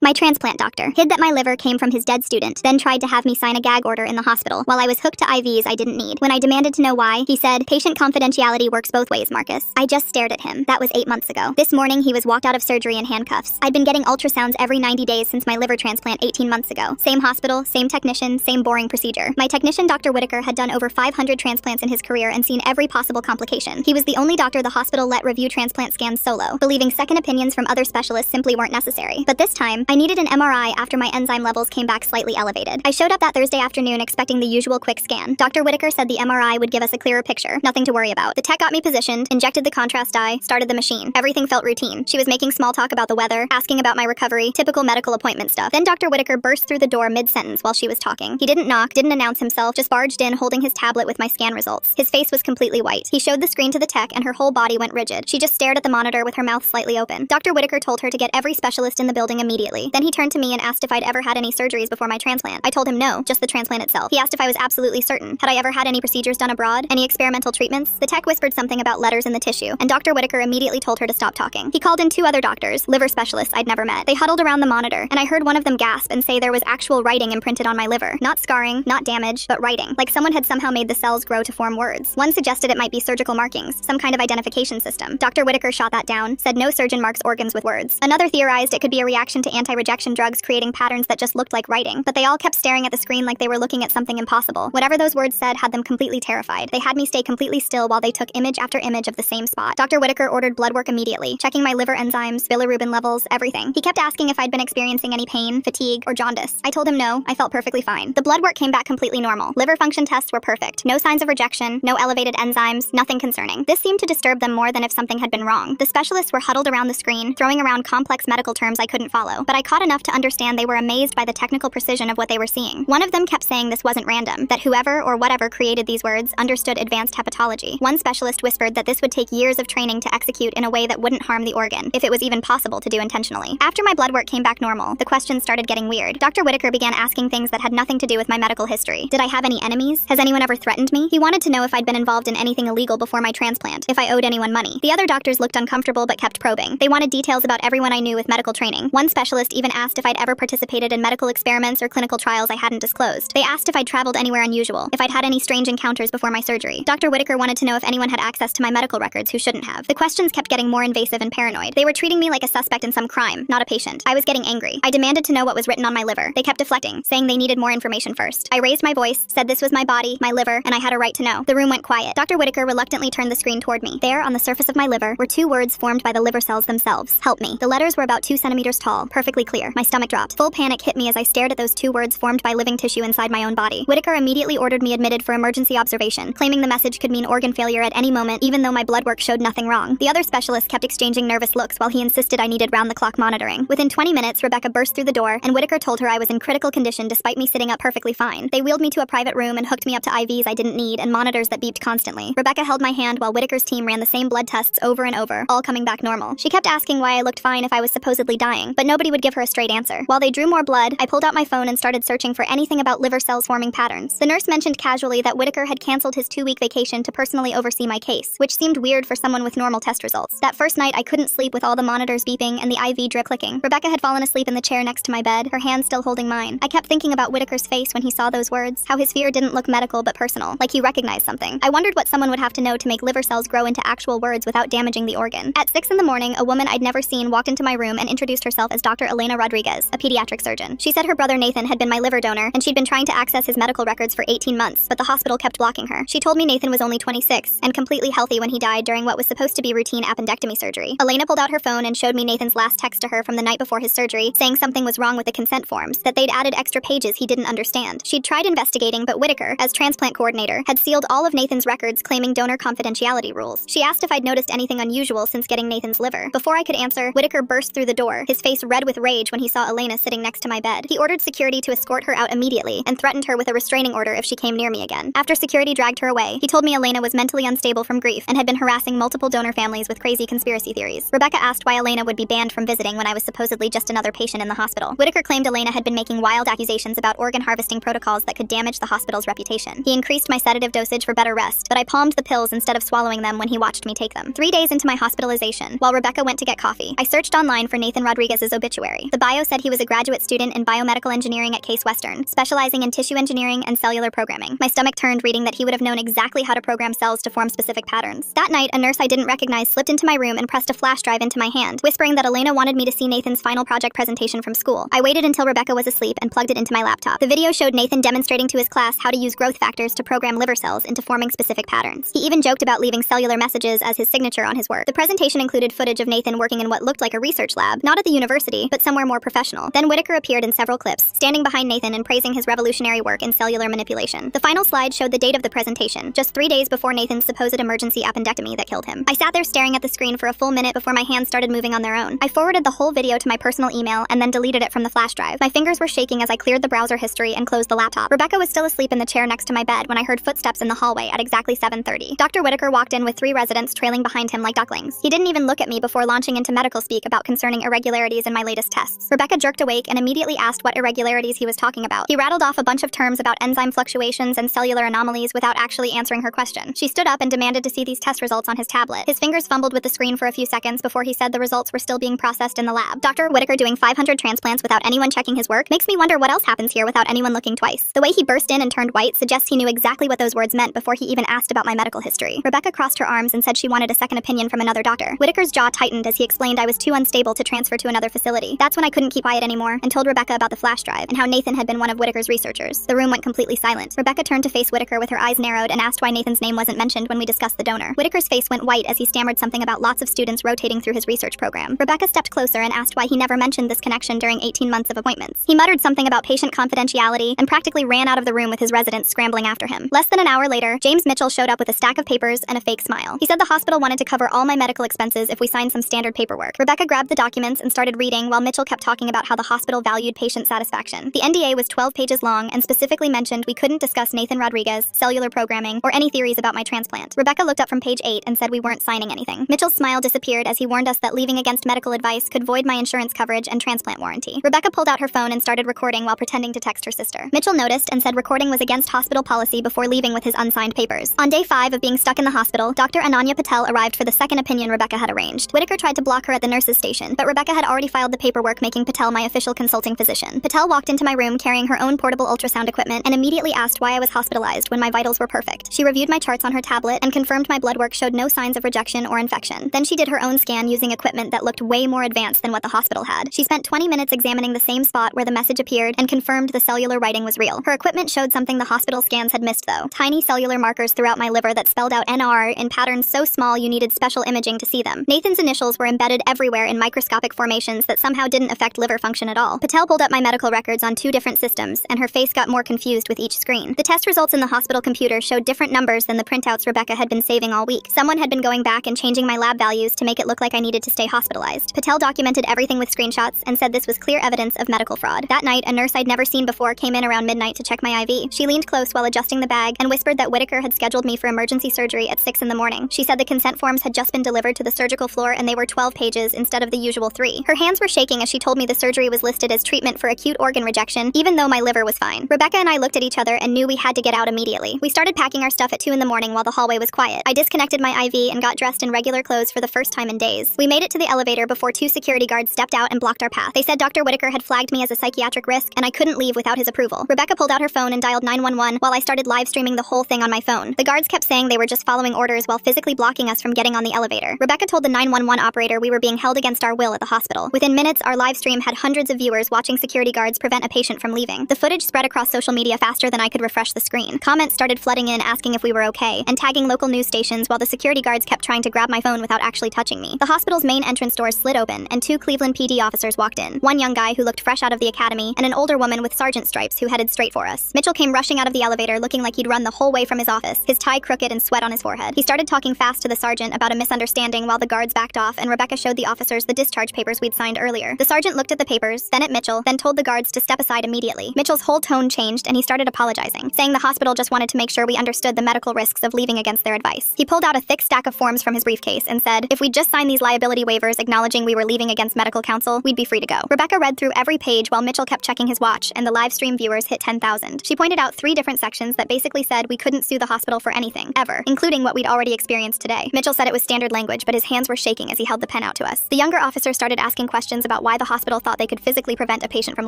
My transplant doctor hid that my liver came from his dead student, then tried to have me sign a gag order in the hospital while I was hooked to IVs I didn't need. When I demanded to know why, he said, "Patient confidentiality works both ways, Marcus." I just stared at him. That was 8 months ago. This morning, he was walked out of surgery in handcuffs. I'd been getting ultrasounds every 90 days since my liver transplant 18 months ago. Same hospital, same technician, same boring procedure. My technician, Dr. Whitaker, had done over 500 transplants in his career and seen every possible complication. He was the only doctor the hospital let review transplant scans solo, believing second opinions from other specialists simply weren't necessary. But this time, I needed an MRI after my enzyme levels came back slightly elevated. I showed up that Thursday afternoon expecting the usual quick scan. Dr. Whitaker said the MRI would give us a clearer picture. Nothing to worry about. The tech got me positioned, injected the contrast dye, started the machine. Everything felt routine. She was making small talk about the weather, asking about my recovery, typical medical appointment stuff. Then Dr. Whitaker burst through the door mid-sentence while she was talking. He didn't knock, didn't announce himself, just barged in holding his tablet with my scan results. His face was completely white. He showed the screen to the tech and her whole body went rigid. She just stared at the monitor with her mouth slightly open. Dr. Whitaker told her to get every specialist in the building immediately. Then he turned to me and asked if I'd ever had any surgeries before my transplant. I told him no, just the transplant itself. He asked if I was absolutely certain. Had I ever had any procedures done abroad? Any experimental treatments? The tech whispered something about letters in the tissue, and Dr. Whitaker immediately told her to stop talking. He called in 2 other doctors, liver specialists I'd never met. They huddled around the monitor, and I heard one of them gasp and say there was actual writing imprinted on my liver. Not scarring, not damage, but writing. Like someone had somehow made the cells grow to form words. One suggested it might be surgical markings, some kind of identification system. Dr. Whitaker shot that down, said no surgeon marks organs with words. Another theorized it could be a reaction to anti-rejection drugs creating patterns that just looked like writing, but they all kept staring at the screen like they were looking at something impossible. Whatever those words said had them completely terrified. They had me stay completely still while they took image after image of the same spot. Dr. Whitaker ordered blood work immediately, checking my liver enzymes, bilirubin levels, everything. He kept asking if I'd been experiencing any pain, fatigue, or jaundice. I told him no, I felt perfectly fine. The blood work came back completely normal. Liver function tests were perfect. No signs of rejection, no elevated enzymes, nothing concerning. This seemed to disturb them more than if something had been wrong. The specialists were huddled around the screen, throwing around complex medical terms I couldn't follow, but I caught enough to understand they were amazed by the technical precision of what they were seeing. One of them kept saying this wasn't random, that whoever or whatever created these words understood advanced hepatology. One specialist whispered that this would take years of training to execute in a way that wouldn't harm the organ, if it was even possible to do intentionally. After my blood work came back normal, the questions started getting weird. Dr. Whitaker began asking things that had nothing to do with my medical history. Did I have any enemies? Has anyone ever threatened me? He wanted to know if I'd been involved in anything illegal before my transplant, if I owed anyone money. The other doctors looked uncomfortable but kept probing. They wanted details about everyone I knew with medical training. One specialist even asked if I'd ever participated in medical experiments or clinical trials I hadn't disclosed. They asked if I'd traveled anywhere unusual, if I'd had any strange encounters before my surgery. Dr. Whitaker wanted to know if anyone had access to my medical records who shouldn't have. The questions kept getting more invasive and paranoid. They were treating me like a suspect in some crime, not a patient. I was getting angry. I demanded to know what was written on my liver. They kept deflecting, saying they needed more information first. I raised my voice, said this was my body, my liver, and I had a right to know. The room went quiet. Dr. Whitaker reluctantly turned the screen toward me. There, on the surface of my liver, were 2 words formed by the liver cells themselves. Help me. The letters were about 2 centimeters tall, perfectly clear. My stomach dropped. Full panic hit me as I stared at those 2 words formed by living tissue inside my own body. Whitaker immediately ordered me admitted for emergency observation, claiming the message could mean organ failure at any moment, even though my blood work showed nothing wrong. The other specialist kept exchanging nervous looks while he insisted I needed round-the-clock monitoring. Within 20 minutes, Rebecca burst through the door, and Whitaker told her I was in critical condition despite me sitting up perfectly fine. They wheeled me to a private room and hooked me up to IVs I didn't need and monitors that beeped constantly. Rebecca held my hand while Whitaker's team ran the same blood tests over and over, all coming back normal. She kept asking why I looked fine if I was supposedly dying, but nobody would give her a straight answer. While they drew more blood, I pulled out my phone and started searching for anything about liver cells forming patterns. The nurse mentioned casually that Whitaker had canceled his 2-week vacation to personally oversee my case, which seemed weird for someone with normal test results. That first night, I couldn't sleep with all the monitors beeping and the IV drip clicking. Rebecca had fallen asleep in the chair next to my bed, her hand still holding mine. I kept thinking about Whitaker's face when he saw those words, how his fear didn't look medical but personal, like he recognized something. I wondered what someone would have to know to make liver cells grow into actual words without damaging the organ. At 6 in the morning, a woman I'd never seen walked into my room and introduced herself as Dr. Elena Rodriguez, a pediatric surgeon. She said her brother Nathan had been my liver donor, and she'd been trying to access his medical records for 18 months, but the hospital kept blocking her. She told me Nathan was only 26 and completely healthy when he died during what was supposed to be routine appendectomy surgery. Elena pulled out her phone and showed me Nathan's last text to her from the night before his surgery, saying something was wrong with the consent forms, that they'd added extra pages he didn't understand. She'd tried investigating, but Whitaker, as transplant coordinator, had sealed all of Nathan's records claiming donor confidentiality rules. She asked if I'd noticed anything unusual since getting Nathan's liver. Before I could answer, Whitaker burst through the door, his face red with rage when he saw Elena sitting next to my bed. He ordered security to escort her out immediately and threatened her with a restraining order if she came near me again. After security dragged her away, he told me Elena was mentally unstable from grief and had been harassing multiple donor families with crazy conspiracy theories. Rebecca asked why Elena would be banned from visiting when I was supposedly just another patient in the hospital. Whitaker claimed Elena had been making wild accusations about organ harvesting protocols that could damage the hospital's reputation. He increased my sedative dosage for better rest, but I palmed the pills instead of swallowing them when he watched me take them. 3 days into my hospitalization, while Rebecca went to get coffee, I searched online for Nathan Rodriguez's obituary. obituary. The bio said he was a graduate student in biomedical engineering at Case Western, specializing in tissue engineering and cellular programming. My stomach turned reading that he would have known exactly how to program cells to form specific patterns. That night, a nurse I didn't recognize slipped into my room and pressed a flash drive into my hand, whispering that Elena wanted me to see Nathan's final project presentation from school. I waited until Rebecca was asleep and plugged it into my laptop. The video showed Nathan demonstrating to his class how to use growth factors to program liver cells into forming specific patterns. He even joked about leaving cellular messages as his signature on his work. The presentation included footage of Nathan working in what looked like a research lab, not at the university, but somewhere more professional. Then Whitaker appeared in several clips, standing behind Nathan and praising his revolutionary work in cellular manipulation. The final slide showed the date of the presentation, just 3 days before Nathan's supposed emergency appendectomy that killed him. I sat there staring at the screen for a full minute before my hands started moving on their own. I forwarded the whole video to my personal email and then deleted it from the flash drive. My fingers were shaking as I cleared the browser history and closed the laptop. Rebecca was still asleep in the chair next to my bed when I heard footsteps in the hallway at exactly 7:30. Dr. Whitaker walked in with 3 residents trailing behind him like ducklings. He didn't even look at me before launching into medical speak about concerning irregularities in my latest tests. Rebecca jerked awake and immediately asked what irregularities he was talking about. He rattled off a bunch of terms about enzyme fluctuations and cellular anomalies without actually answering her question. She stood up and demanded to see these test results on his tablet. His fingers fumbled with the screen for a few seconds before he said the results were still being processed in the lab. Dr. Whitaker doing 500 transplants without anyone checking his work makes me wonder what else happens here without anyone looking twice. The way he burst in and turned white suggests he knew exactly what those words meant before he even asked about my medical history. Rebecca crossed her arms and said she wanted a second opinion from another doctor. Whitaker's jaw tightened as he explained I was too unstable to transfer to another facility. That's when I couldn't keep quiet anymore and told Rebecca about the flash drive and how Nathan had been one of Whitaker's researchers. The room went completely silent. Rebecca turned to face Whitaker with her eyes narrowed and asked why Nathan's name wasn't mentioned when we discussed the donor. Whitaker's face went white as he stammered something about lots of students rotating through his research program. Rebecca stepped closer and asked why he never mentioned this connection during 18 months of appointments. He muttered something about patient confidentiality and practically ran out of the room with his residents scrambling after him. Less than an hour later, James Mitchell showed up with a stack of papers and a fake smile. He said the hospital wanted to cover all my medical expenses if we signed some standard paperwork. Rebecca grabbed the documents and started reading while Mitchell kept talking about how the hospital valued patient satisfaction. The NDA was 12 pages long and specifically mentioned we couldn't discuss Nathan Rodriguez, cellular programming, or any theories about my transplant. Rebecca looked up from page 8 and said we weren't signing anything. Mitchell's smile disappeared as he warned us that leaving against medical advice could void my insurance coverage and transplant warranty. Rebecca pulled out her phone and started recording while pretending to text her sister. Mitchell noticed and said recording was against hospital policy before leaving with his unsigned papers. On day 5 of being stuck in the hospital, Dr. Ananya Patel arrived for the second opinion Rebecca had arranged. Whitaker tried to block her at the nurse's station, but Rebecca had already filed the paperwork making Patel my official consulting physician. Patel walked into my room carrying her own portable ultrasound equipment and immediately asked why I was hospitalized when my vitals were perfect. She reviewed my charts on her tablet and confirmed my blood work showed no signs of rejection or infection. Then she did her own scan using equipment that looked way more advanced than what the hospital had. She spent 20 minutes examining the same spot where the message appeared and confirmed the cellular writing was real. Her equipment showed something the hospital scans had missed though. Tiny cellular markers throughout my liver that spelled out NR in patterns so small you needed special imaging to see them. Nathan's initials were embedded everywhere in microscopic formations that somehow didn't affect liver function at all. Patel pulled up my medical records on 2 different systems, and her face got more confused with each screen. The test results in the hospital computer showed different numbers than the printouts Rebecca had been saving all week. Someone had been going back and changing my lab values to make it look like I needed to stay hospitalized. Patel documented everything with screenshots and said this was clear evidence of medical fraud. That night, a nurse I'd never seen before came in around midnight to check my IV. She leaned close while adjusting the bag and whispered that Whitaker had scheduled me for emergency surgery at 6 in the morning. She said the consent forms had just been delivered to the surgical floor and they were 12 pages instead of the usual 3. Her hands were shaking as she told me the surgery was listed as treatment for acute organ rejection, even though my liver was fine. Rebecca and I looked at each other and knew we had to get out immediately. We started packing our stuff at 2 in the morning while the hallway was quiet. I disconnected my IV and got dressed in regular clothes for the first time in days. We made it to the elevator before 2 security guards stepped out and blocked our path. They said Dr. Whitaker had flagged me as a psychiatric risk and I couldn't leave without his approval. Rebecca pulled out her phone and dialed 911 while I started live streaming the whole thing on my phone. The guards kept saying they were just following orders while physically blocking us from getting on the elevator. Rebecca told the 911 operator we were being held against our will at the hospital. Within minutes, our live stream had hundreds of viewers watching security guards prevent a patient from leaving. The footage spread across social media faster than I could refresh the screen. Comments started flooding in asking if we were okay and tagging local news stations while the security guards kept trying to grab my phone without actually touching me. The hospital's main entrance doors slid open and 2 Cleveland PD officers walked in. One young guy who looked fresh out of the academy and an older woman with sergeant stripes who headed straight for us. Mitchell came rushing out of the elevator looking like he'd run the whole way from his office, his tie crooked and sweat on his forehead. He started talking fast to the sergeant about a misunderstanding while the guards backed off and Rebecca showed the officers the discharge papers we'd signed earlier. The sergeant looked at the papers, then at Mitchell, then told the guards to step aside immediately. Mitchell's whole tone changed and he started apologizing, saying the hospital just wanted to make sure we understood the medical risks of leaving against their advice. He pulled out a thick stack of forms from his briefcase and said, if we'd just signed these liability waivers acknowledging we were leaving against medical counsel, we'd be free to go. Rebecca read through every page while Mitchell kept checking his watch and the live stream viewers hit 10,000. She pointed out 3 different sections that basically said we couldn't sue the hospital for anything, ever, including what we'd already experienced today. Mitchell said it was standard language, but his hands were shaking as he held the pen out to us. The younger officer started asking questions about about why the hospital thought they could physically prevent a patient from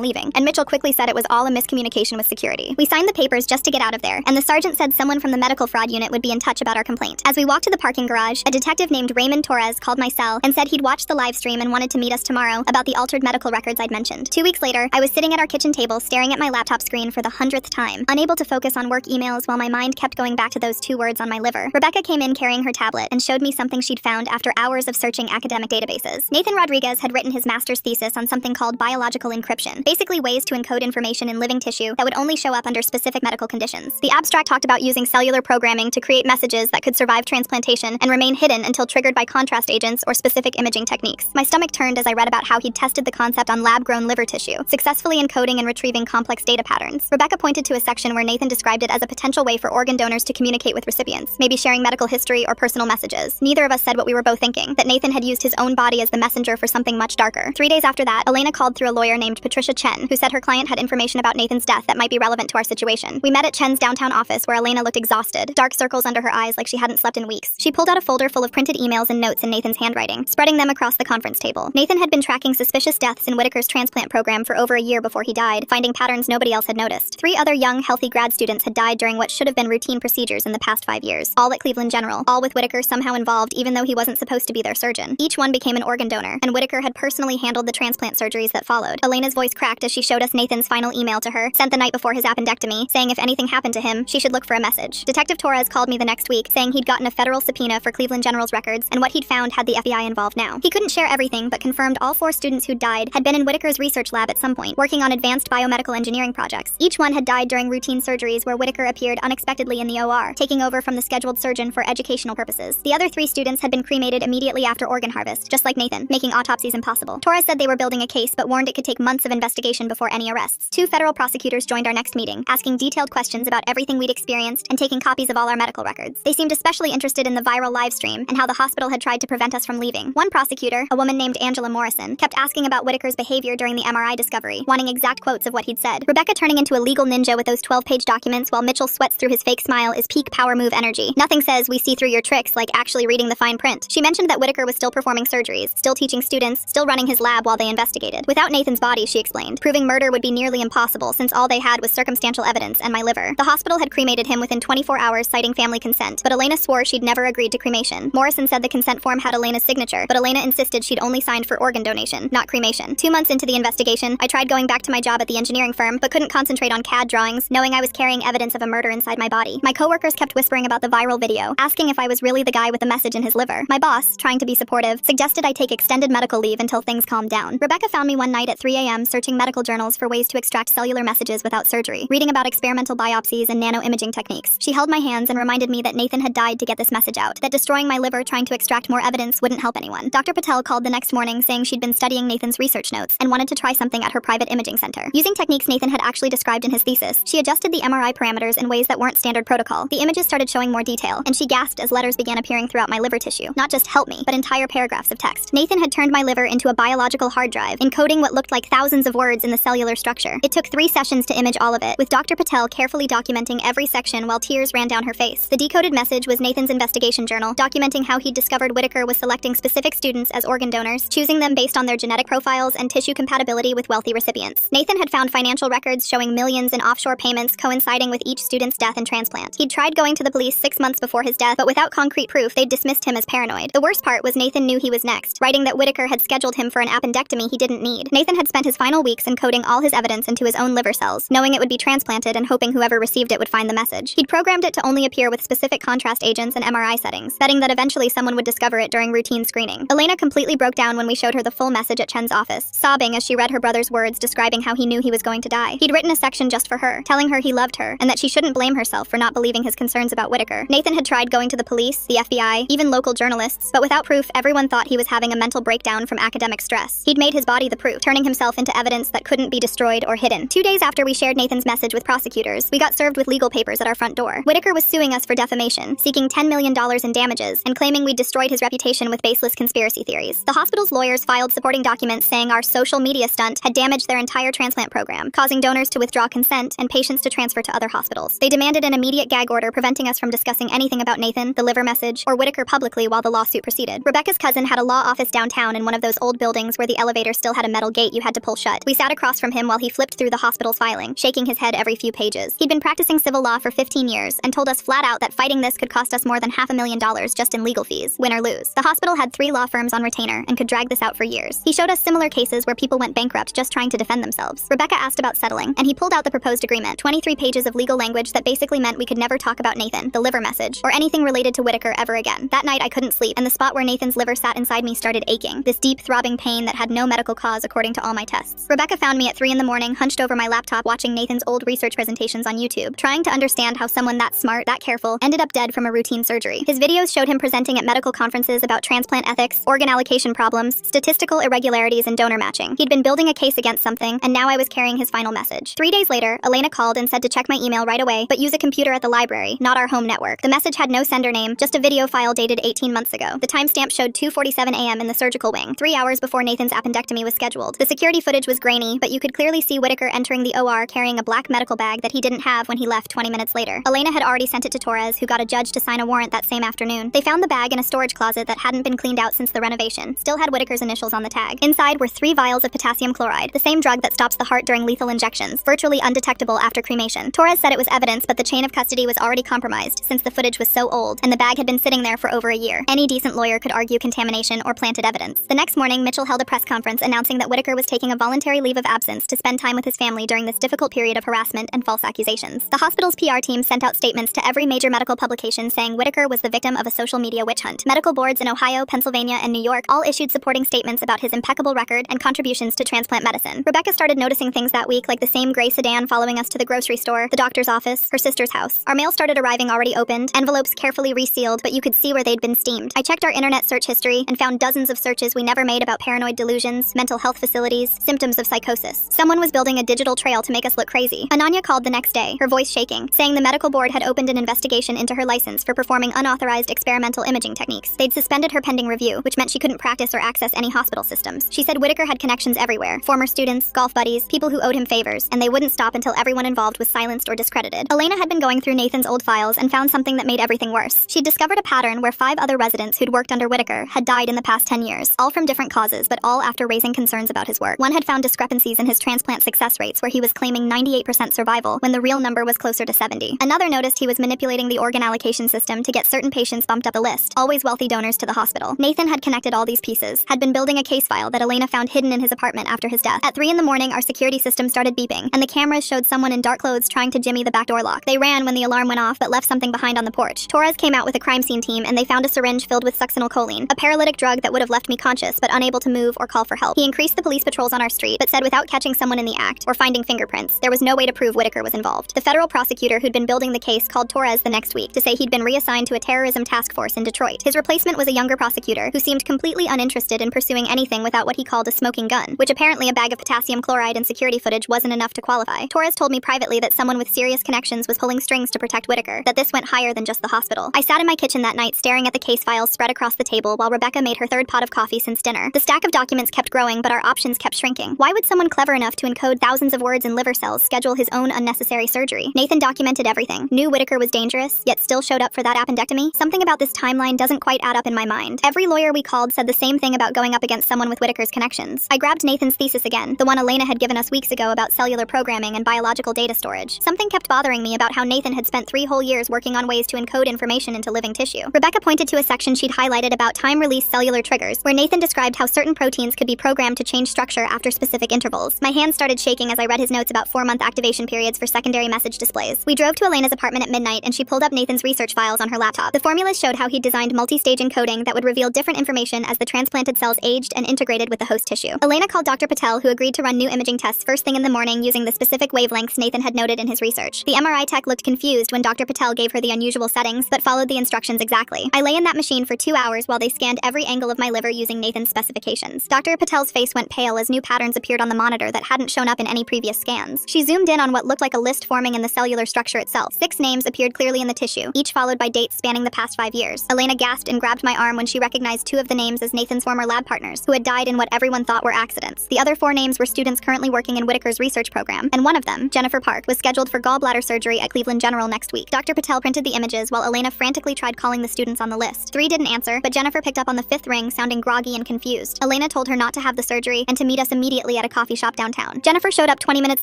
leaving, and Mitchell quickly said it was all a miscommunication with security. We signed the papers just to get out of there, and the sergeant said someone from the medical fraud unit would be in touch about our complaint. As we walked to the parking garage, a detective named Raymond Torres called my cell and said he'd watched the live stream and wanted to meet us tomorrow about the altered medical records I'd mentioned. 2 weeks later, I was sitting at our kitchen table staring at my laptop screen for the 100th time, unable to focus on work emails while my mind kept going back to those 2 words on my liver. Rebecca came in carrying her tablet and showed me something she'd found after hours of searching academic databases. Nathan Rodriguez had written his master's thesis on something called biological encryption, basically ways to encode information in living tissue that would only show up under specific medical conditions. The abstract talked about using cellular programming to create messages that could survive transplantation and remain hidden until triggered by contrast agents or specific imaging techniques. My stomach turned as I read about how he'd tested the concept on lab-grown liver tissue, successfully encoding and retrieving complex data patterns. Rebecca pointed to a section where Nathan described it as a potential way for organ donors to communicate with recipients, maybe sharing medical history or personal messages. Neither of us said what we were both thinking, that Nathan had used his own body as the messenger for something much darker. 3 days after that, Elena called through a lawyer named Patricia Chen, who said her client had information about Nathan's death that might be relevant to our situation. We met at Chen's downtown office where Elena looked exhausted, dark circles under her eyes like she hadn't slept in weeks. She pulled out a folder full of printed emails and notes in Nathan's handwriting, spreading them across the conference table. Nathan had been tracking suspicious deaths in Whitaker's transplant program for over a year before he died, finding patterns nobody else had noticed. 3 other young, healthy grad students had died during what should have been routine procedures in the past 5 years, all at Cleveland General, all with Whitaker somehow involved even though he wasn't supposed to be their surgeon. Each one became an organ donor, and Whitaker had personally handled the transplant surgeries that followed. Elena's voice cracked as she showed us Nathan's final email to her, sent the night before his appendectomy, saying if anything happened to him, she should look for a message. Detective Torres called me the next week, saying he'd gotten a federal subpoena for Cleveland General's records, and what he'd found had the FBI involved now. He couldn't share everything, but confirmed all 4 students who'd died had been in Whitaker's research lab at some point, working on advanced biomedical engineering projects. Each one had died during routine surgeries where Whitaker appeared unexpectedly in the OR, taking over from the scheduled surgeon for educational purposes. The other 3 students had been cremated immediately after organ harvest, just like Nathan, making autopsies impossible. Torres said they were building a case, but warned it could take months of investigation before any arrests. 2 federal prosecutors joined our next meeting, asking detailed questions about everything we'd experienced and taking copies of all our medical records. They seemed especially interested in the viral live stream and how the hospital had tried to prevent us from leaving. One prosecutor, a woman named Angela Morrison, kept asking about Whitaker's behavior during the MRI discovery, wanting exact quotes of what he'd said. Rebecca turning into a legal ninja with those 12-page documents while Mitchell sweats through his fake smile is peak power move energy. Nothing says we see through your tricks like actually reading the fine print. She mentioned that Whitaker was still performing surgeries, still teaching students, still running his lab while they investigated. Without Nathan's body, she explained, proving murder would be nearly impossible since all they had was circumstantial evidence and my liver. The hospital had cremated him within 24 hours citing family consent, but Elena swore she'd never agreed to cremation. Morrison said the consent form had Elena's signature, but Elena insisted she'd only signed for organ donation, not cremation. 2 months into the investigation, I tried going back to my job at the engineering firm, but couldn't concentrate on CAD drawings, knowing I was carrying evidence of a murder inside my body. My coworkers kept whispering about the viral video, asking if I was really the guy with the message in his liver. My boss, trying to be supportive, suggested I take extended medical leave until things calmed down. Rebecca found me one night at 3 a.m. searching medical journals for ways to extract cellular messages without surgery, reading about experimental biopsies and nanoimaging techniques. She held my hands and reminded me that Nathan had died to get this message out, that destroying my liver trying to extract more evidence wouldn't help anyone. Dr. Patel called the next morning saying she'd been studying Nathan's research notes and wanted to try something at her private imaging center. Using techniques Nathan had actually described in his thesis, she adjusted the MRI parameters in ways that weren't standard protocol. The images started showing more detail, and she gasped as letters began appearing throughout my liver tissue. Not just help me, but entire paragraphs of text. Nathan had turned my liver into a biological hard drive, encoding what looked like thousands of words in the cellular structure. It took 3 sessions to image all of it, with Dr. Patel carefully documenting every section while tears ran down her face. The decoded message was Nathan's investigation journal, documenting how he'd discovered Whitaker was selecting specific students as organ donors, choosing them based on their genetic profiles and tissue compatibility with wealthy recipients. Nathan had found financial records showing millions in offshore payments coinciding with each student's death and transplant. He'd tried going to the police 6 months before his death, but without concrete proof, they'd dismissed him as paranoid. The worst part was Nathan knew he was next, writing that Whitaker had scheduled him for an appendectomy he didn't need. Nathan had spent his final weeks encoding all his evidence into his own liver cells, knowing it would be transplanted and hoping whoever received it would find the message. He'd programmed it to only appear with specific contrast agents and MRI settings, betting that eventually someone would discover it during routine screening. Elena completely broke down when we showed her the full message at Chen's office, sobbing as she read her brother's words describing how he knew he was going to die. He'd written a section just for her, telling her he loved her, and that she shouldn't blame herself for not believing his concerns about Whitaker. Nathan had tried going to the police, the FBI, even local journalists, but without proof, everyone thought he was having a mental breakdown from academic stress. He'd made his body the proof, turning himself into evidence that couldn't be destroyed or hidden. 2 days after we shared Nathan's message with prosecutors, we got served with legal papers at our front door. Whitaker was suing us for defamation, seeking $10 million in damages, and claiming we'd destroyed his reputation with baseless conspiracy theories. The hospital's lawyers filed supporting documents saying our social media stunt had damaged their entire transplant program, causing donors to withdraw consent and patients to transfer to other hospitals. They demanded an immediate gag order preventing us from discussing anything about Nathan, the liver message, or Whitaker publicly while the lawsuit proceeded. Rebecca's cousin had a law office downtown in one of those old buildings where where the elevator still had a metal gate you had to pull shut. We sat across from him while he flipped through the hospital's filing, shaking his head every few pages. He'd been practicing civil law for 15 years and told us flat out that fighting this could cost us more than $500,000 just in legal fees, win or lose. The hospital had 3 law firms on retainer and could drag this out for years. He showed us similar cases where people went bankrupt just trying to defend themselves. Rebecca asked about settling, and he pulled out the proposed agreement, 23 pages of legal language that basically meant we could never talk about Nathan, the liver message, or anything related to Whitaker ever again. That night I couldn't sleep, and the spot where Nathan's liver sat inside me started aching, this deep, throbbing pain that had no medical cause according to all my tests. Rebecca found me at 3 in the morning, hunched over my laptop watching Nathan's old research presentations on YouTube, trying to understand how someone that smart, that careful, ended up dead from a routine surgery. His videos showed him presenting at medical conferences about transplant ethics, organ allocation problems, statistical irregularities, and donor matching. He'd been building a case against something, and now I was carrying his final message. 3 days later, Elena called and said to check my email right away, but use a computer at the library, not our home network. The message had no sender name, just a video file dated 18 months ago. The timestamp showed 2:47 a.m. in the surgical wing, 3 hours before Nathan's appendectomy was scheduled. The security footage was grainy, but you could clearly see Whitaker entering the OR carrying a black medical bag that he didn't have when he left 20 minutes later. Elena had already sent it to Torres, who got a judge to sign a warrant that same afternoon. They found the bag in a storage closet that hadn't been cleaned out since the renovation, still had Whitaker's initials on the tag. Inside were 3 vials of potassium chloride, the same drug that stops the heart during lethal injections, virtually undetectable after cremation. Torres said it was evidence, but the chain of custody was already compromised since the footage was so old, and the bag had been sitting there for over a year. Any decent lawyer could argue contamination or planted evidence. The next morning, Mitchell held a press conference announcing that Whitaker was taking a voluntary leave of absence to spend time with his family during this difficult period of harassment and false accusations. The hospital's PR team sent out statements to every major medical publication saying Whitaker was the victim of a social media witch hunt. Medical boards in Ohio, Pennsylvania, and New York all issued supporting statements about his impeccable record and contributions to transplant medicine. Rebecca started noticing things that week, like the same gray sedan following us to the grocery store, the doctor's office, her sister's house. Our mail started arriving already opened, envelopes carefully resealed, but you could see where they'd been steamed. I checked our internet search history and found dozens of searches we never made about paranoid delusions, mental health facilities, symptoms of psychosis. Someone was building a digital trail to make us look crazy. Ananya called the next day, her voice shaking, saying the medical board had opened an investigation into her license for performing unauthorized experimental imaging techniques. They'd suspended her pending review, which meant she couldn't practice or access any hospital systems. She said Whitaker had connections everywhere, former students, golf buddies, people who owed him favors, and they wouldn't stop until everyone involved was silenced or discredited. Elena had been going through Nathan's old files and found something that made everything worse. She'd discovered a pattern where 5 other residents who'd worked under Whitaker had died in the past 10 years, all from different causes, but all after raising concerns about his work. One had found discrepancies in his transplant success rates, where he was claiming 98% survival when the real number was closer to 70. Another noticed he was manipulating the organ allocation system to get certain patients bumped up the list, always wealthy donors to the hospital. Nathan had connected all these pieces, had been building a case file that Elena found hidden in his apartment after his death. At 3 in the morning, our security system started beeping, and the cameras showed someone in dark clothes trying to jimmy the back door lock. They ran when the alarm went off, but left something behind on the porch. Torres came out with a crime scene team, and they found a syringe filled with succinylcholine, a paralytic drug that would have left me conscious but unable to move or call for help. He increased the police patrols on our street, but said without catching someone in the act or finding fingerprints, there was no way to prove Whitaker was involved. The federal prosecutor who'd been building the case called Torres the next week to say he'd been reassigned to a terrorism task force in Detroit. His replacement was a younger prosecutor who seemed completely uninterested in pursuing anything without what he called a smoking gun, which apparently a bag of potassium chloride and security footage wasn't enough to qualify. Torres told me privately that someone with serious connections was pulling strings to protect Whitaker, that this went higher than just the hospital. I sat in my kitchen that night staring at the case files spread across the table while Rebecca made her 3rd pot of coffee since dinner. The stack of documents kept growing, but our options kept shrinking. Why would someone clever enough to encode thousands of words in liver cells schedule his own unnecessary surgery? Nathan documented everything, knew Whitaker was dangerous, yet still showed up for that appendectomy. Something about this timeline doesn't quite add up in my mind. Every lawyer we called said the same thing about going up against someone with Whitaker's connections. I grabbed Nathan's thesis again, the one Elena had given us weeks ago about cellular programming and biological data storage. Something kept bothering me about how Nathan had spent 3 whole years working on ways to encode information into living tissue. Rebecca pointed to a section she'd highlighted about time-release cellular triggers, where Nathan described how certain proteins could be programmed to change structure after specific intervals. My hands started shaking as I read his notes about 4-month activation periods for secondary message displays. We drove to Elena's apartment at midnight, and she pulled up Nathan's research files on her laptop. The formulas showed how he designed multi-stage encoding that would reveal different information as the transplanted cells aged and integrated with the host tissue. Elena called Dr. Patel, who agreed to run new imaging tests first thing in the morning using the specific wavelengths Nathan had noted in his research. The MRI tech looked confused when Dr. Patel gave her the unusual settings, but followed the instructions exactly. I lay in that machine for 2 hours while they scanned every angle of my liver using Nathan's specifications. Dr. Patel's face went pale as new patterns appeared on the monitor that hadn't shown up in any previous scans. She zoomed in on what looked like a list forming in the cellular structure itself. 6 names appeared clearly in the tissue, each followed by dates spanning the past 5 years. Elena gasped and grabbed my arm when she recognized 2 of the names as Nathan's former lab partners, who had died in what everyone thought were accidents. The other 4 names were students currently working in Whitaker's research program, and one of them, Jennifer Park, was scheduled for gallbladder surgery at Cleveland General next week. Dr. Patel printed the images while Elena frantically tried calling the students on the list. 3 didn't answer, but Jennifer picked up on the 5th ring, sounding groggy and confused. Elena told her not to have the surgery and to meet us immediately at a coffee shop downtown. Jennifer showed up 20 minutes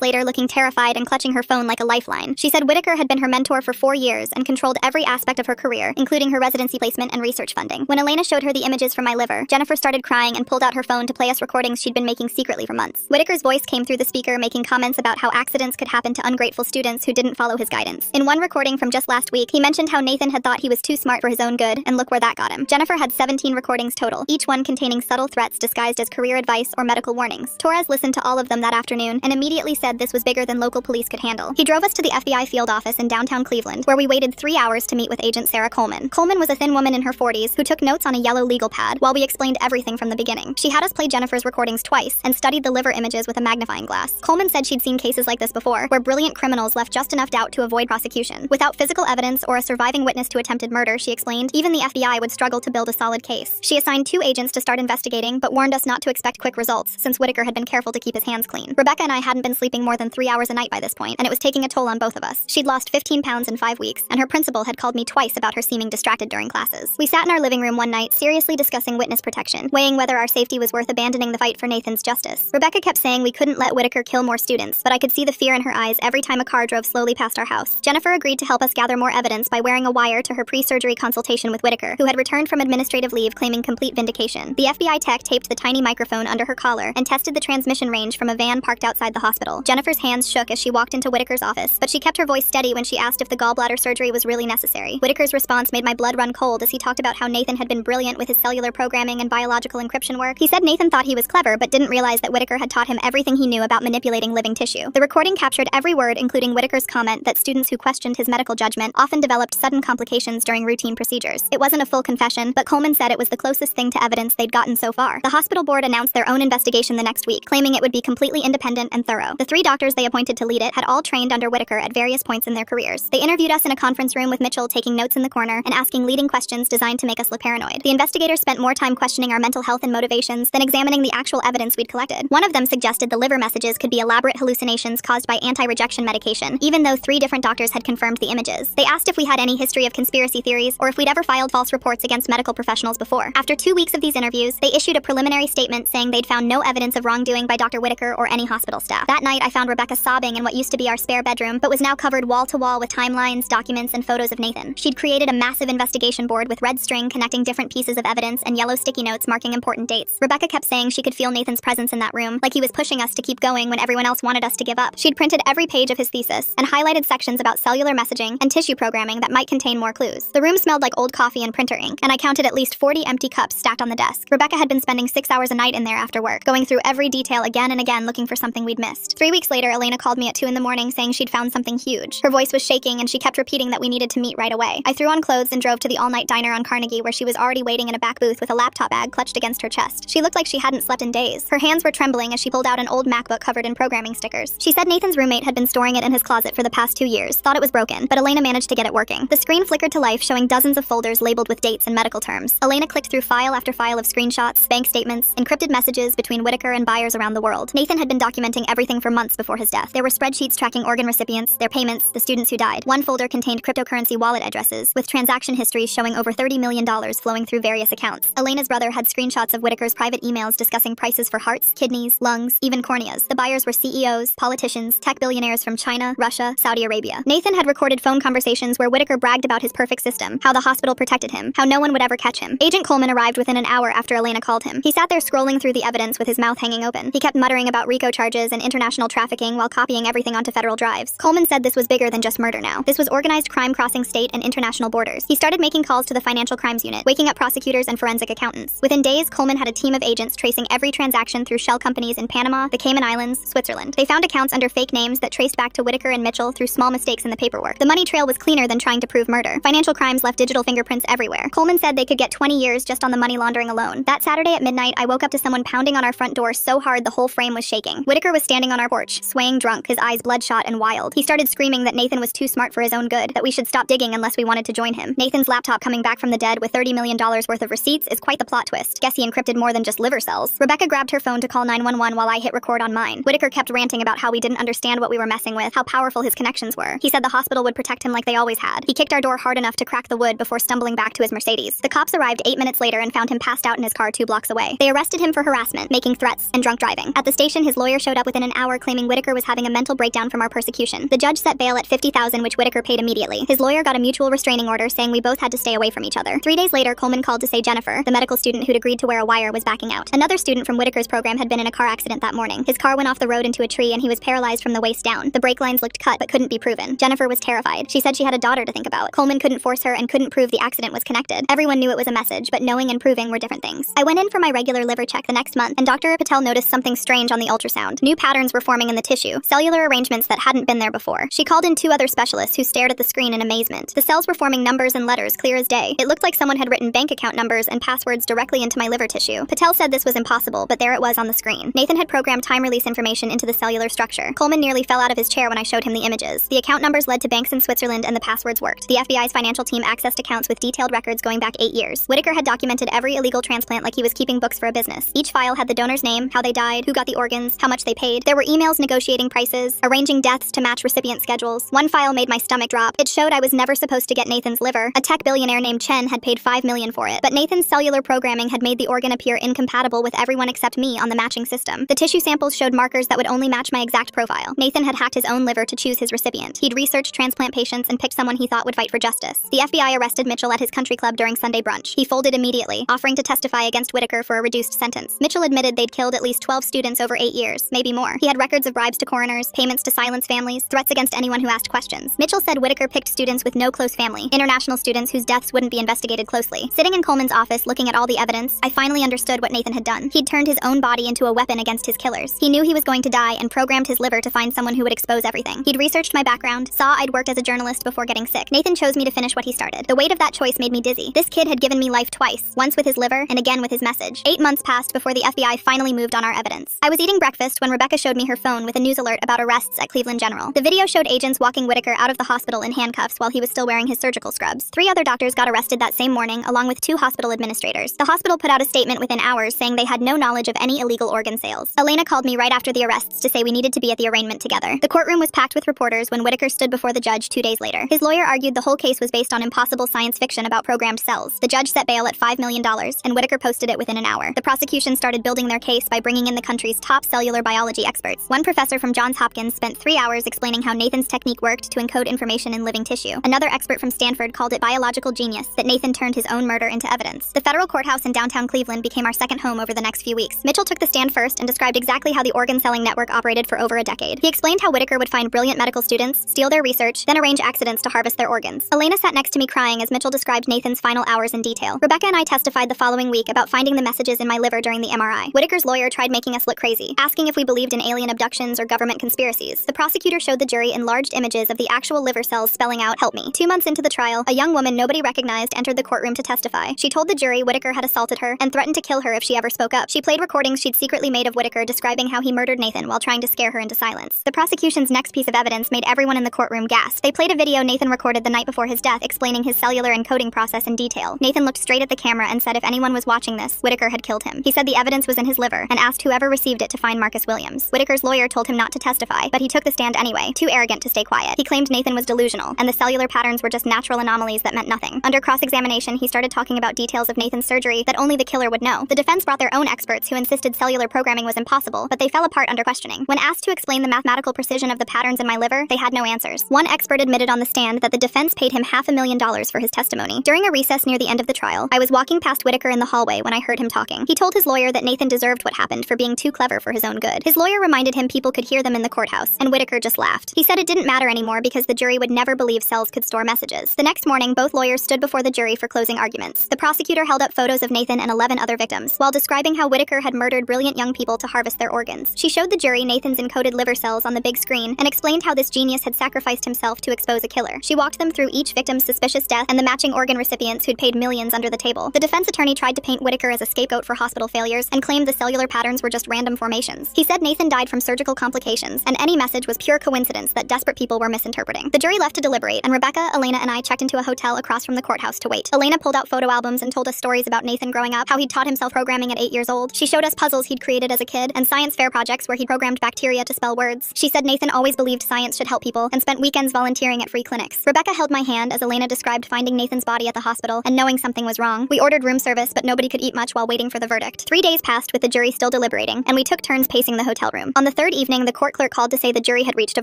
later looking terrified and clutching her phone like a lifeline. She said Whitaker had been her mentor for 4 years and controlled every aspect of her career, including her residency placement and research funding. When Elena showed her the images from my liver, Jennifer started crying and pulled out her phone to play us recordings she'd been making secretly for months. Whitaker's voice came through the speaker, making comments about how accidents could happen to ungrateful students who didn't follow his guidance. In one recording from just last week, he mentioned how Nathan had thought he was too smart for his own good, and look where that got him. Jennifer had 17 recordings total, each one containing subtle threats disguised as career advice or medical warnings. Torres listened to all of them that afternoon and immediately said this was bigger than local police could handle. He drove us to the FBI field office in downtown Cleveland, where we waited 3 hours to meet with Agent Sarah Coleman. Coleman was a thin woman in her 40s who took notes on a yellow legal pad while we explained everything from the beginning. She had us play Jennifer's recordings twice and studied the liver images with a magnifying glass. Coleman said she'd seen cases like this before, where brilliant criminals left just enough doubt to avoid prosecution. Without physical evidence or a surviving witness to attempted murder, she explained, even the FBI would struggle to build a solid case. She assigned 2 agents to start investigating, but warned us not to expect quick results, since Whitaker had been careful to keep his hands clean. Rebecca and I hadn't been sleeping more than 3 hours a night by this point, and it was taking a toll on both of us. She'd lost 15 pounds in 5 weeks, and her principal had called me twice about her seeming distracted during classes. We sat in our living room one night, seriously discussing witness protection, weighing whether our safety was worth abandoning the fight for Nathan's justice. Rebecca kept saying we couldn't let Whitaker kill more students, but I could see the fear in her eyes every time a car drove slowly past our house. Jennifer agreed to help us gather more evidence by wearing a wire to her pre-surgery consultation with Whitaker, who had returned from administrative leave claiming complete vindication. The FBI tech taped the tiny microphone under her collar and tested the transmission range from a van parked outside the hospital. Jennifer's hands shook as she walked into Whitaker's office, but she kept her voice steady when she asked if the gallbladder surgery was really necessary. Whitaker's response made my blood run cold as he talked about how Nathan had been brilliant with his cellular programming and biological encryption work. He said Nathan thought he was clever, but didn't realize that Whitaker had taught him everything he knew about manipulating living tissue. The recording captured every word, including Whitaker's comment that students who questioned his medical judgment often developed sudden complications during routine procedures. It wasn't a full confession, but Coleman said it was the closest thing to evidence they'd gotten so far. The hospital board announced their own investigation the next week, claiming it would be completely independent and thorough. The 3 doctors they appointed to lead it had all trained under Whitaker at various points in their careers. They interviewed us in a conference room with Mitchell taking notes in the corner and asking leading questions designed to make us look paranoid. The investigators spent more time questioning our mental health and motivations than examining the actual evidence we'd collected. One of them suggested the liver messages could be elaborate hallucinations caused by anti-rejection medication, even though 3 different doctors had confirmed the images. They asked if we had any history of conspiracy theories or if we'd ever filed false reports against medical professionals before. After 2 weeks of these interviews, they issued a preliminary statement saying they'd found no evidence of wrongdoing by Dr. Whitaker or any hospital staff. That night, I found Rebecca sobbing in what used to be our spare bedroom, but was now covered wall to wall with timelines, documents, and photos of Nathan. She'd created a massive investigation board with red string connecting different pieces of evidence and yellow sticky notes marking important dates. Rebecca kept saying she could feel Nathan's presence in that room, like he was pushing us to keep going when everyone else wanted us to give up. She'd printed every page of his thesis and highlighted sections about cellular messaging and tissue programming that might contain more clues. The room smelled like old coffee and printer ink, and I counted at least 40 empty cups stacked on the desk. Rebecca had been spending 6 hours a night in there after work, going through every detail again and again looking for something we'd missed. 3 weeks later, Elena called me at 2 in the morning saying she'd found something huge. Her voice was shaking and she kept repeating that we needed to meet right away. I threw on clothes and drove to the all-night diner on Carnegie, where she was already waiting in a back booth with a laptop bag clutched against her chest. She looked like she hadn't slept in days. Her hands were trembling as she pulled out an old MacBook covered in programming stickers. She said Nathan's roommate had been storing it in his closet for the past 2 years, thought it was broken, but Elena managed to get it working. The screen flickered to life, showing dozens of folders labeled with dates and medical terms. Elena clicked through file after file of screenshots, bank statements, encrypted messages between Whitaker and buyers around the world. Nathan had been documenting everything for months before his death. There were spreadsheets tracking organ recipients, their payments, the students who died. One folder contained cryptocurrency wallet addresses, with transaction histories showing over $30 million flowing through various accounts. Elena's brother had screenshots of Whitaker's private emails discussing prices for hearts, kidneys, lungs, even corneas. The buyers were CEOs, politicians, tech billionaires from China, Russia, Saudi Arabia. Nathan had recorded phone conversations where Whitaker bragged about his perfect system, how the hospital protected him, how no one would ever catch him. Agent Coleman arrived within an hour after Elena called him. He sat there scrolling through the evidence with his mouth hanging open. He kept muttering about RICO charges and international trafficking while copying everything onto federal drives. Coleman said this was bigger than just murder now. This was organized crime crossing state and international borders. He started making calls to the Financial Crimes Unit, waking up prosecutors and forensic accountants. Within days, Coleman had a team of agents tracing every transaction through shell companies in Panama, the Cayman Islands, Switzerland. They found accounts under fake names that traced back to Whitaker and Mitchell through small mistakes in the paperwork. The money trail was cleaner than trying to prove murder. Financial crimes left digital fingerprints everywhere. Coleman said they could get 20 years just on the money laundering alone. That Saturday at midnight, I woke up to someone pounding on our front door so hard the whole frame was shaking. Whitaker was standing on our porch, swaying drunk, his eyes bloodshot and wild. He started screaming that Nathan was too smart for his own good, that we should stop digging unless we wanted to join him. Nathan's laptop coming back from the dead with $30 million worth of receipts is quite the plot twist. Guess he encrypted more than just liver cells. Rebecca grabbed her phone to call 911 while I hit record on mine. Whitaker kept ranting about how we didn't understand what we were messing with, how powerful his connections were. He said the hospital would protect him like they always had. He kicked our door hard enough to crack the wood before stumbling back to his Mercedes. The cops arrived 8 minutes later and found him passed out in his car 2 blocks away. Tuesday. They arrested him for harassment, making threats, and drunk driving. At the station, his lawyer showed up within an hour claiming Whitaker was having a mental breakdown from our persecution. The judge set bail at $50,000, which Whitaker paid immediately. His lawyer got a mutual restraining order saying we both had to stay away from each other. 3 days later, Coleman called to say Jennifer, the medical student who'd agreed to wear a wire, was backing out. Another student from Whitaker's program had been in a car accident that morning. His car went off the road into a tree and he was paralyzed from the waist down. The brake lines looked cut but couldn't be proven. Jennifer was terrified. She said she had a daughter to think about. Coleman couldn't force her and couldn't prove the accident was connected. Everyone knew it was a message, but knowing and proving were different things. I went in for my regular liver check the next month, and Dr. Patel noticed something strange on the ultrasound. New patterns were forming in the tissue, cellular arrangements that hadn't been there before. She called in 2 other specialists who stared at the screen in amazement. The cells were forming numbers and letters clear as day. It looked like someone had written bank account numbers and passwords directly into my liver tissue. Patel said this was impossible, but there it was on the screen. Nathan had programmed time release information into the cellular structure. Coleman nearly fell out of his chair when I showed him the images. The account numbers led to banks in Switzerland and the passwords worked. The FBI's financial team accessed accounts with detailed records going back 8 years. Whitaker had documented every illegal transplant like he was keeping books for a business. Each file had the donor's name, how they died, who got the organs, how much they paid. There were emails negotiating prices, arranging deaths to match recipient schedules. One file made my stomach drop. It showed I was never supposed to get Nathan's liver. A tech billionaire named Chen had paid $5 million for it, but Nathan's cellular programming had made the organ appear incompatible with everyone except me on the matching system. The tissue samples showed markers that would only match my exact profile. Nathan had hacked his own liver to choose his recipient. He'd researched transplant patients and picked someone he thought would fight for justice. The FBI arrested Mitchell at his country club during Sunday brunch. He folded immediately, offering to testify against Whitaker for a reduced sentence. Mitchell admitted they'd killed at least 12 students over 8 years, maybe more. He had records of bribes to coroners, payments to silence families, threats against anyone who asked questions. Mitchell said Whitaker picked students with no close family, international students whose deaths wouldn't be investigated closely. Sitting in Coleman's office looking at all the evidence, I finally understood what Nathan had done. He'd turned his own body into a weapon against his killers. He knew he was going to die and programmed his liver to find someone who would expose everything. He'd researched my background, saw I'd worked as a journalist before getting sick. Nathan chose me to finish what he started. The weight of that choice made me dizzy. This kid had given me life twice, once with his liver and again with his message. 8 months passed before the FBI finally moved on our evidence. I was eating breakfast when Rebecca showed me her phone with a news alert about arrests at Cleveland General. The video showed agents walking Whitaker out of the hospital in handcuffs while he was still wearing his surgical scrubs. 3 other doctors got arrested that same morning, along with 2 hospital administrators. The hospital put out a statement within hours saying they had no knowledge of any illegal organ sales. Elena called me right after the arrests to say we needed to be at the arraignment together. The courtroom was packed with reporters when Whitaker stood before the judge 2 days later. His lawyer argued the whole case was based on impossible science fiction about programmed cells. The judge set bail at $5 million, and Whitaker posted it within an hour. The prosecution started building their case by bringing in the country's top cellular biology experts. One professor from Johns Hopkins spent 3 hours explaining how Nathan's technique worked to encode information in living tissue. Another expert from Stanford called it biological genius that Nathan turned his own murder into evidence. The federal courthouse in downtown Cleveland became our second home over the next few weeks. Mitchell took the stand first and described exactly how the organ selling network operated for over a decade. He explained how Whitaker would find brilliant medical students, steal their research, then arrange accidents to harvest their organs. Elena sat next to me crying as Mitchell described Nathan's final hours in detail. Rebecca and I testified the following week about finding the messages in my liver during the MRI. Whitaker's lawyer tried making us look crazy, asking if we believed in alien abductions or government conspiracies. The prosecutor showed the jury enlarged images of the actual liver cells spelling out, "Help me." 2 months into the trial, a young woman nobody recognized entered the courtroom to testify. She told the jury Whitaker had assaulted her and threatened to kill her if she ever spoke up. She played recordings she'd secretly made of Whitaker describing how he murdered Nathan while trying to scare her into silence. The prosecution's next piece of evidence made everyone in the courtroom gasp. They played a video Nathan recorded the night before his death explaining his cellular encoding process in detail. Nathan looked straight at the camera and said if anyone was watching this, Whitaker had killed him. He said the evidence was in his liver and asked whoever received it to find Marcus Williams. Whitaker's lawyer told him not to testify, but he took the stand anyway, too arrogant to stay quiet. He claimed Nathan was delusional, and the cellular patterns were just natural anomalies that meant nothing. Under cross-examination, he started talking about details of Nathan's surgery that only the killer would know. The defense brought their own experts who insisted cellular programming was impossible, but they fell apart under questioning. When asked to explain the mathematical precision of the patterns in my liver, they had no answers. One expert admitted on the stand that the defense paid him $500,000 for his testimony. During a recess near the end of the trial, I was walking past Whitaker in the hallway when I heard him talking. He told his lawyer that Nathan deserved what happened for being too clever for his own good. His lawyer reminded him people could hear them in the courthouse, and Whitaker just laughed. He said it didn't matter anymore because the jury would never believe cells could store messages. The next morning, both lawyers stood before the jury for closing arguments. The prosecutor held up photos of Nathan and 11 other victims, while describing how Whitaker had murdered brilliant young people to harvest their organs. She showed the jury Nathan's encoded liver cells on the big screen and explained how this genius had sacrificed himself to expose a killer. She walked them through each victim's suspicious death and the matching organ recipients who'd paid millions under the table. The defense attorney tried to paint Whitaker as a scapegoat for hospital failures and claimed the cellular patterns were just random formations. He said Nathan died from surgical complications, and any message was pure coincidence that desperate people were misinterpreting. The jury left to deliberate, and Rebecca, Elena, and I checked into a hotel across from the courthouse to wait. Elena pulled out photo albums and told us stories about Nathan growing up, how he'd taught himself programming at 8 years old. She showed us puzzles he'd created as a kid and science fair projects where he programmed bacteria to spell words. She said Nathan always believed science should help people and spent weekends volunteering at free clinics. Rebecca held my hand as Elena described finding Nathan's body at the hospital and knowing something was wrong. We ordered room service, but nobody could eat much while waiting waiting for the verdict. 3 days passed with the jury still deliberating, and we took turns pacing the hotel room. On the third evening, the court clerk called to say the jury had reached a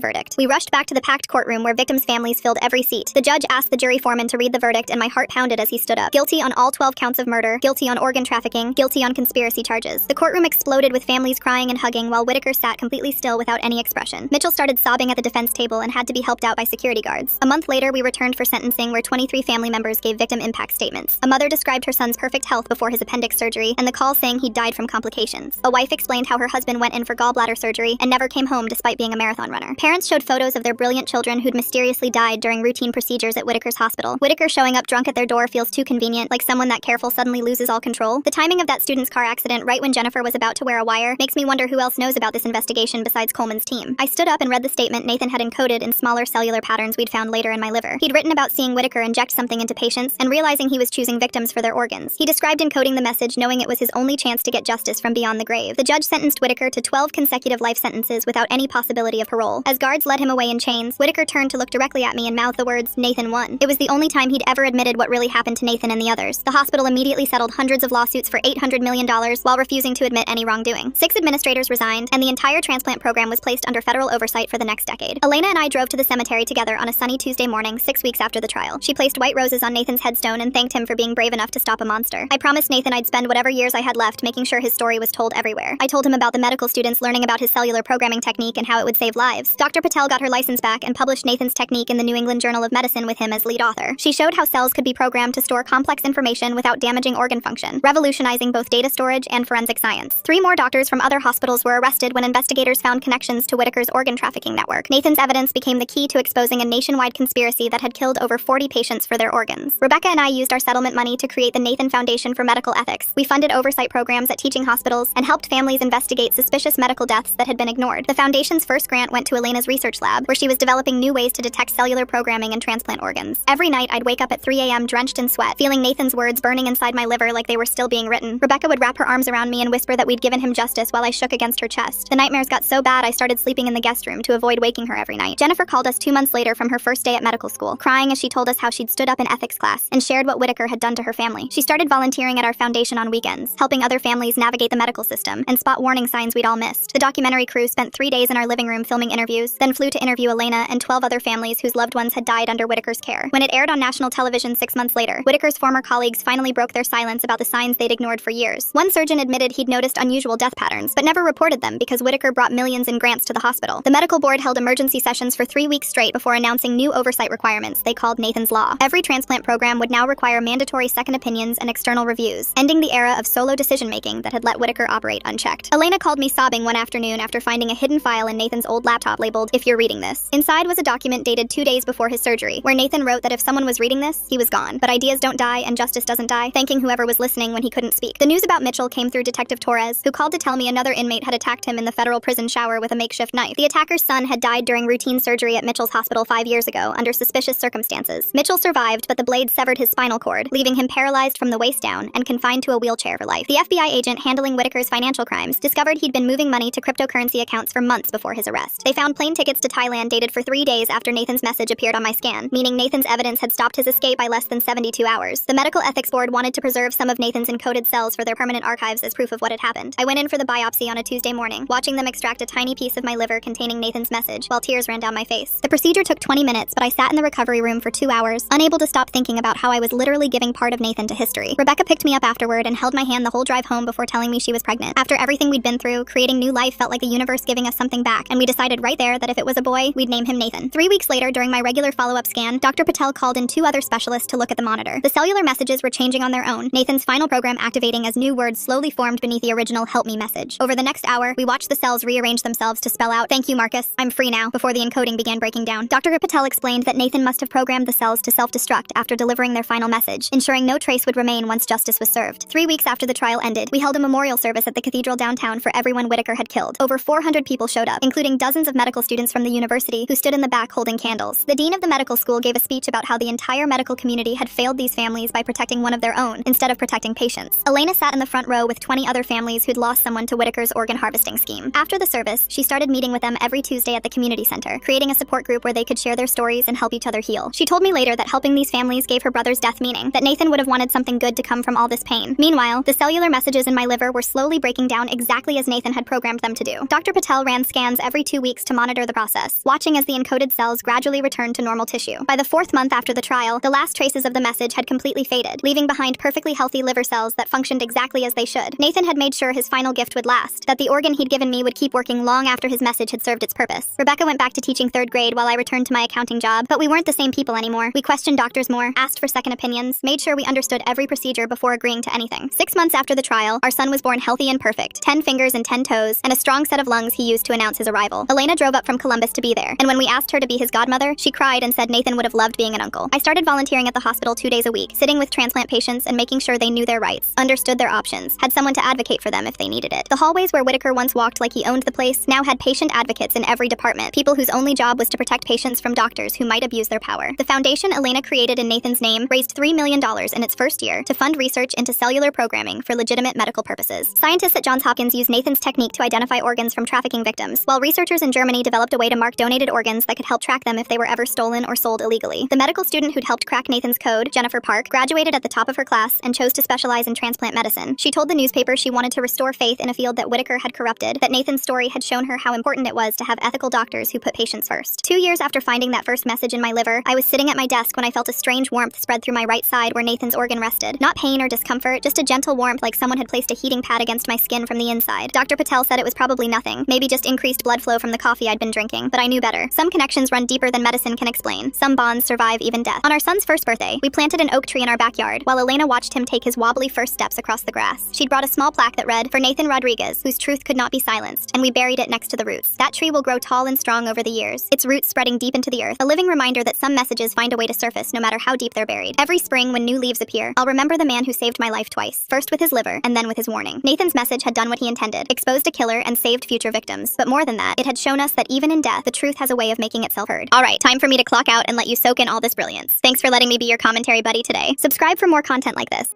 verdict. We rushed back to the packed courtroom where victims' families filled every seat. The judge asked the jury foreman to read the verdict, and my heart pounded as he stood up. Guilty on all 12 counts of murder, guilty on organ trafficking, guilty on conspiracy charges. The courtroom exploded with families crying and hugging while Whitaker sat completely still without any expression. Mitchell started sobbing at the defense table and had to be helped out by security guards. A month later, we returned for sentencing where 23 family members gave victim impact statements. A mother described her son's perfect health before his appendix surgery and the call saying he died from complications. A wife explained how her husband went in for gallbladder surgery and never came home despite being a marathon runner. Parents showed photos of their brilliant children who'd mysteriously died during routine procedures at Whitaker's hospital. Whitaker showing up drunk at their door feels too convenient, like someone that careful suddenly loses all control. The timing of that student's car accident right when Jennifer was about to wear a wire makes me wonder who else knows about this investigation besides Coleman's team. I stood up and read the statement Nathan had encoded in smaller cellular patterns we'd found later in my liver. He'd written about seeing Whitaker inject something into patients and realizing he was choosing victims for their organs. He described encoding the message knowing it was his only chance to get justice from beyond the grave. The judge sentenced Whitaker to 12 consecutive life sentences without any possibility of parole. As guards led him away in chains, Whitaker turned to look directly at me and mouthed the words, "Nathan won." It was the only time he'd ever admitted what really happened to Nathan and the others. The hospital immediately settled hundreds of lawsuits for $800 million while refusing to admit any wrongdoing. 6 administrators resigned, and the entire transplant program was placed under federal oversight for the next decade. Elena and I drove to the cemetery together on a sunny Tuesday morning, 6 weeks after the trial. She placed white roses on Nathan's headstone and thanked him for being brave enough to stop a monster. I promised Nathan I'd spend whatever years I had left making sure his story was told everywhere. I told him about the medical students learning about his cellular programming technique and how it would save lives. Dr. Patel got her license back and published Nathan's technique in the New England Journal of Medicine with him as lead author. She showed how cells could be programmed to store complex information without damaging organ function, revolutionizing both data storage and forensic science. 3 more doctors from other hospitals were arrested when investigators found connections to Whitaker's organ trafficking network. Nathan's evidence became the key to exposing a nationwide conspiracy that had killed over 40 patients for their organs. Rebecca and I used our settlement money to create the Nathan Foundation for Medical Ethics. We funded oversight programs at teaching hospitals and helped families investigate suspicious medical deaths that had been ignored. The foundation's first grant went to Elena's research lab, where she was developing new ways to detect cellular programming and transplant organs. Every night, I'd wake up at 3 a.m. drenched in sweat, feeling Nathan's words burning inside my liver like they were still being written. Rebecca would wrap her arms around me and whisper that we'd given him justice while I shook against her chest. The nightmares got so bad I started sleeping in the guest room to avoid waking her every night. Jennifer called us 2 months later from her first day at medical school, crying as she told us how she'd stood up in ethics class and shared what Whitaker had done to her family. She started volunteering at our foundation on weekends, helping other families navigate the medical system and spot warning signs we'd all missed. The documentary crew spent 3 days in our living room filming interviews, then flew to interview Elena and 12 other families whose loved ones had died under Whitaker's care. When it aired on national television 6 months later, Whitaker's former colleagues finally broke their silence about the signs they'd ignored for years. One surgeon admitted he'd noticed unusual death patterns, but never reported them because Whitaker brought millions in grants to the hospital. The medical board held emergency sessions for 3 weeks straight before announcing new oversight requirements they called Nathan's Law. Every transplant program would now require mandatory second opinions and external reviews, ending the era of solo decision-making that had let Whitaker operate unchecked. Elena called me sobbing one afternoon after finding a hidden file in Nathan's old laptop labeled, "If you're reading this." Inside was a document dated 2 days before his surgery, where Nathan wrote that if someone was reading this, he was gone. But ideas don't die and justice doesn't die, thanking whoever was listening when he couldn't speak. The news about Mitchell came through Detective Torres, who called to tell me another inmate had attacked him in the federal prison shower with a makeshift knife. The attacker's son had died during routine surgery at Mitchell's hospital 5 years ago under suspicious circumstances. Mitchell survived, but the blade severed his spinal cord, leaving him paralyzed from the waist down and confined to a wheelchair for life. The FBI agent handling Whitaker's financial crimes discovered he'd been moving money to cryptocurrency accounts for months before his arrest. They found plane tickets to Thailand dated for 3 days after Nathan's message appeared on my scan, meaning Nathan's evidence had stopped his escape by less than 72 hours. The medical ethics board wanted to preserve some of Nathan's encoded cells for their permanent archives as proof of what had happened. I went in for the biopsy on a Tuesday morning, watching them extract a tiny piece of my liver containing Nathan's message, while tears ran down my face. The procedure took 20 minutes, but I sat in the recovery room for 2 hours, unable to stop thinking about how I was literally giving part of Nathan to history. Rebecca picked me up afterward and held my hand the whole drive home before telling me she was pregnant. After everything we'd been through, creating new life felt like the universe giving us something back, and we decided right there that if it was a boy, we'd name him Nathan. 3 weeks later, during my regular follow-up scan, Dr. Patel called in 2 other specialists to look at the monitor. The cellular messages were changing on their own, Nathan's final program activating as new words slowly formed beneath the original "help me" message. Over the next hour, we watched the cells rearrange themselves to spell out, "Thank you, Marcus, I'm free now," before the encoding began breaking down. Dr. Patel explained that Nathan must have programmed the cells to self-destruct after delivering their final message, ensuring no trace would remain once justice was served. 3 weeks after the trial ended, we held a memorial service at the cathedral downtown for everyone Whitaker had killed. Over 400 people showed up, including dozens of medical students from the university who stood in the back holding candles. The dean of the medical school gave a speech about how the entire medical community had failed these families by protecting one of their own instead of protecting patients. Elena sat in the front row with 20 other families who'd lost someone to Whitaker's organ harvesting scheme. After the service, she started meeting with them every Tuesday at the community center, creating a support group where they could share their stories and help each other heal. She told me later that helping these families gave her brother's death meaning, that Nathan would have wanted something good to come from all this pain. Meanwhile, Meanwhile, the cellular messages in my liver were slowly breaking down exactly as Nathan had programmed them to do. Dr. Patel ran scans every 2 weeks to monitor the process, watching as the encoded cells gradually returned to normal tissue. By the 4th month after the trial, the last traces of the message had completely faded, leaving behind perfectly healthy liver cells that functioned exactly as they should. Nathan had made sure his final gift would last, that the organ he'd given me would keep working long after his message had served its purpose. Rebecca went back to teaching 3rd grade while I returned to my accounting job, but we weren't the same people anymore. We questioned doctors more, asked for second opinions, made sure we understood every procedure before agreeing to anything. 6 months after the trial, our son was born healthy and perfect, 10 fingers and 10 toes, and a strong set of lungs he used to announce his arrival. Elena drove up from Columbus to be there, and when we asked her to be his godmother, she cried and said Nathan would have loved being an uncle. I started volunteering at the hospital 2 days a week, sitting with transplant patients and making sure they knew their rights, understood their options, had someone to advocate for them if they needed it. The hallways where Whitaker once walked like he owned the place now had patient advocates in every department, people whose only job was to protect patients from doctors who might abuse their power. The foundation Elena created in Nathan's name raised $3 million in its first year to fund research into cellular programming for legitimate medical purposes. Scientists at Johns Hopkins used Nathan's technique to identify organs from trafficking victims, while researchers in Germany developed a way to mark donated organs that could help track them if they were ever stolen or sold illegally. The medical student who'd helped crack Nathan's code, Jennifer Park, graduated at the top of her class and chose to specialize in transplant medicine. She told the newspaper she wanted to restore faith in a field that Whitaker had corrupted, that Nathan's story had shown her how important it was to have ethical doctors who put patients first. 2 years after finding that first message in my liver, I was sitting at my desk when I felt a strange warmth spread through my right side where Nathan's organ rested. Not pain or discomfort, just a gentle warmth like someone had placed a heating pad against my skin from the inside. Dr. Patel said it was probably nothing, maybe just increased blood flow from the coffee I'd been drinking, but I knew better. Some connections run deeper than medicine can explain. Some bonds survive even death. On our son's first birthday, we planted an oak tree in our backyard while Elena watched him take his wobbly first steps across the grass. She'd brought a small plaque that read, "For Nathan Rodriguez, whose truth could not be silenced," and we buried it next to the roots. That tree will grow tall and strong over the years, its roots spreading deep into the earth, a living reminder that some messages find a way to surface no matter how deep they're buried. Every spring when new leaves appear, I'll remember the man who saved my life twice, first with his liver and then with his warning. Nathan's message had done what he intended, exposed a killer and saved future victims. But more than that, it had shown us that even in death, the truth has a way of making itself heard. All right, time for me to clock out and let you soak in all this brilliance. Thanks for letting me be your commentary buddy today. Subscribe for more content like this.